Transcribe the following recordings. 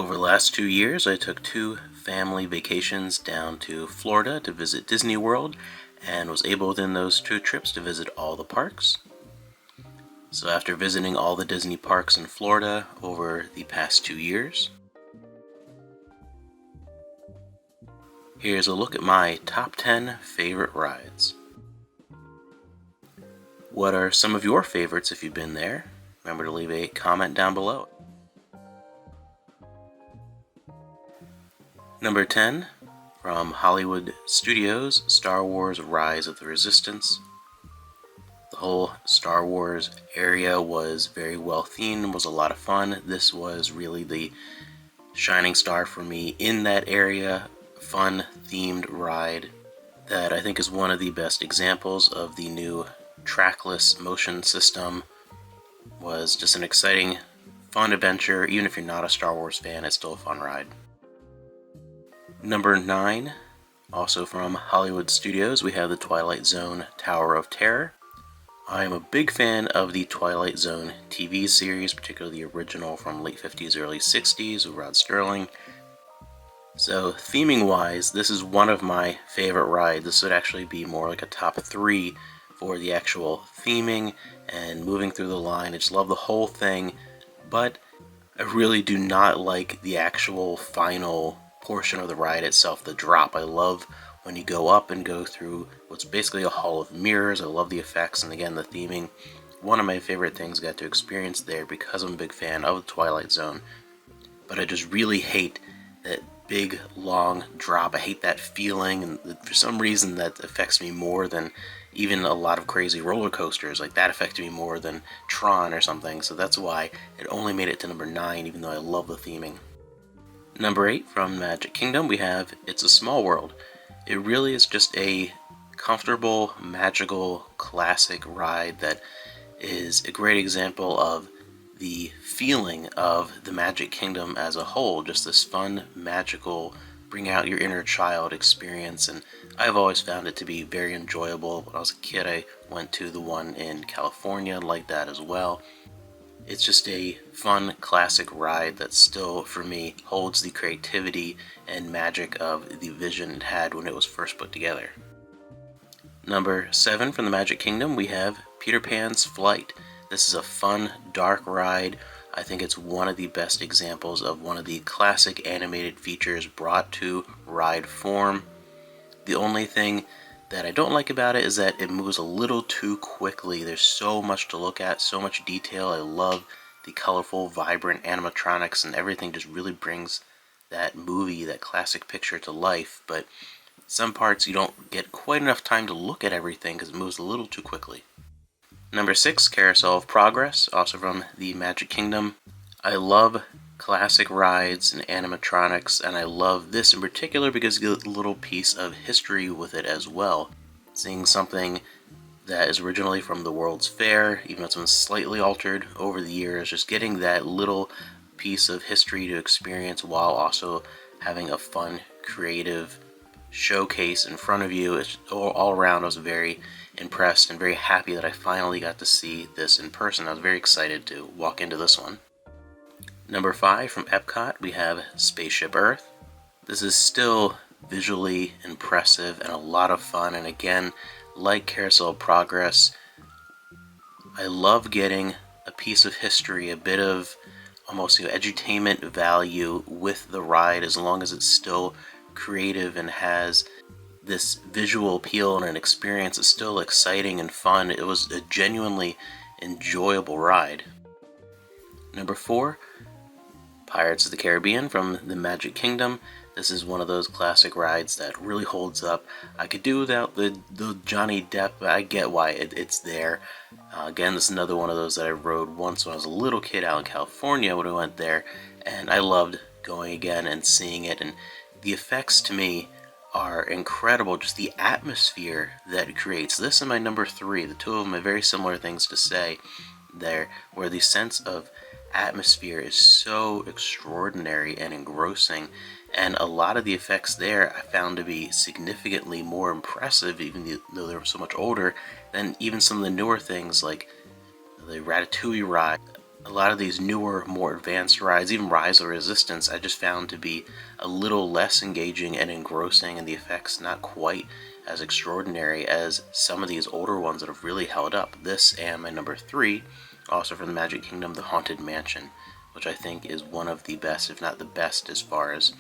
Over the last 2 years, I took 2 family vacations down to Florida to visit Disney World and was able within those 2 trips to visit all the parks. So after visiting all the Disney parks in Florida over the past 2 years, here's a look at my top 10 favorite rides. What are some of your favorites if you've been there? Remember to leave a comment down below. Number 10, from Hollywood Studios, Star Wars Rise of the Resistance. The whole Star Wars area was very well themed, was a lot of fun. This was really the shining star for me in that area. Fun themed ride that I think is one of the best examples of the new trackless motion system. Was just an exciting, fun adventure. Even if you're not a Star Wars fan, it's still a fun ride. Number 9, also from Hollywood Studios, we have the Twilight Zone Tower of Terror. I am a big fan of the Twilight Zone TV series, particularly the original from late 50s, early 60s with Rod Serling. So theming wise, this is one of my favorite rides. This would actually be more like a top 3 for the actual theming and moving through the line. I just love the whole thing, but I really do not like the actual final portion of the ride itself, the drop. I love when you go up and go through what's basically a hall of mirrors. I love the effects and again the theming. One of my favorite things I got to experience there because I'm a big fan of the Twilight Zone. But I just really hate that big long drop. I hate that feeling, and for some reason that affects me more than even a lot of crazy roller coasters. Like that affected me more than Tron or something, so that's why it only made it to number 9, even though I love the theming. Number 8, from Magic Kingdom, we have It's a Small World. It really is just a comfortable, magical, classic ride that is a great example of the feeling of the Magic Kingdom as a whole. Just this fun, magical, bring out your inner child experience, and I've always found it to be very enjoyable. When I was a kid, I went to the one in California and liked that as well. It's just a fun, classic ride that still, for me, holds the creativity and magic of the vision it had when it was first put together. Number 7, from the Magic Kingdom, we have Peter Pan's Flight. This is a fun, dark ride. I think it's one of the best examples of one of the classic animated features brought to ride form. The only thing that I don't like about it is that it moves a little too quickly. There's so much to look at, so much detail. I love the colorful, vibrant animatronics, and everything just really brings that movie, that classic picture to life. But some parts you don't get quite enough time to look at everything because it moves a little too quickly. Number 6, Carousel of Progress, also from the Magic Kingdom. I love classic rides and animatronics, and I love this in particular because you get a little piece of history with it as well. Seeing something that is originally from the World's Fair, even though it's been slightly altered over the years, just getting that little piece of history to experience while also having a fun, creative showcase in front of you. It's all around, I was very impressed and very happy that I finally got to see this in person. I was very excited to walk into this one. Number 5, from Epcot, we have Spaceship Earth. This is still visually impressive and a lot of fun, and again, like Carousel of Progress, I love getting a piece of history, a bit of almost edutainment value with the ride, as long as it's still creative and has this visual appeal and an experience that's still exciting and fun. It was a genuinely enjoyable ride. Number 4, Pirates of the Caribbean from the Magic Kingdom. This is one of those classic rides that really holds up. I could do without the Johnny Depp, but I get why it's there. Again, this is another one of those that I rode once when I was a little kid out in California when we went there, and I loved going again and seeing it, and the effects to me are incredible. Just the atmosphere that it creates. This and my number 3, the two of them have very similar things to say there, where the sense of atmosphere is so extraordinary and engrossing, and a lot of the effects there I found to be significantly more impressive, even though they were so much older, than even some of the newer things like the Ratatouille ride. A lot of these newer, more advanced rides, even Rise of Resistance, I just found to be a little less engaging and engrossing, and the effects not quite as extraordinary as some of these older ones that have really held up. This and my number 3, also from the Magic Kingdom, the Haunted Mansion, which I think is one of the best, if not the best, as far as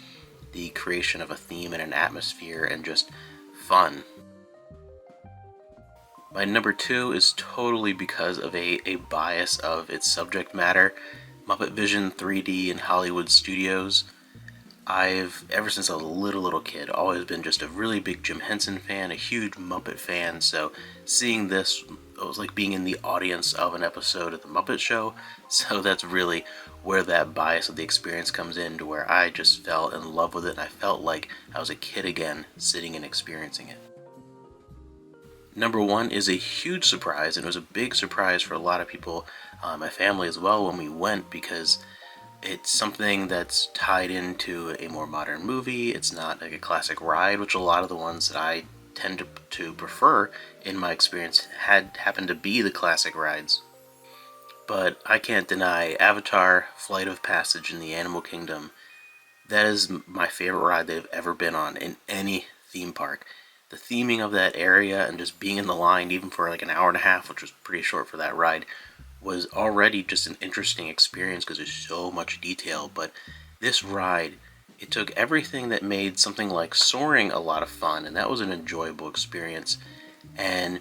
the creation of a theme and an atmosphere and just fun. My number 2 is totally because of a bias of its subject matter. Muppet Vision 3D in Hollywood Studios. I've, ever since I was a little kid, always been just a really big Jim Henson fan, a huge Muppet fan, so seeing this, it was like being in the audience of an episode of The Muppet Show, so that's really where that bias of the experience comes in, to where I just fell in love with it, and I felt like I was a kid again, sitting and experiencing it. Number 1 is a huge surprise, and it was a big surprise for a lot of people, my family as well, when we went, because it's something that's tied into a more modern movie. It's not like a classic ride, which a lot of the ones that I tend to prefer in my experience had happened to be the classic rides. But I can't deny Avatar Flight of Passage in the Animal Kingdom. That is my favorite ride they've ever been on in any theme park. The theming of that area and just being in the line even for like an hour and a half, which was pretty short for that ride, was already just an interesting experience because there's so much detail. But this ride, it took everything that made something like Soaring a lot of fun, and that was an enjoyable experience, and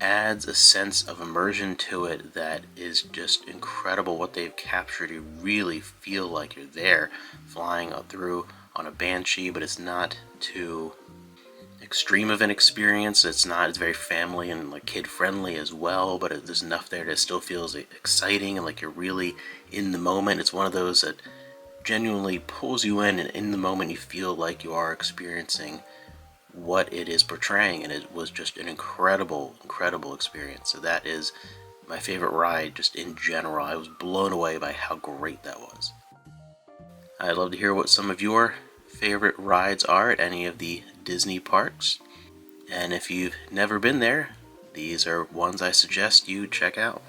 adds a sense of immersion to it that is just incredible what they've captured. You really feel like you're there, flying through on a Banshee, but it's not too extreme of an experience. It's very family and like kid friendly as well, but there's enough there that it still feels exciting and like you're really in the moment. It's one of those that genuinely pulls you in, and in the moment you feel like you are experiencing what it is portraying, and it was just an incredible experience. So that is my favorite ride just in general. I was blown away by how great that was. I'd love to hear what some of your favorite rides are at any of the Disney parks. And if you've never been there, these are ones I suggest you check out.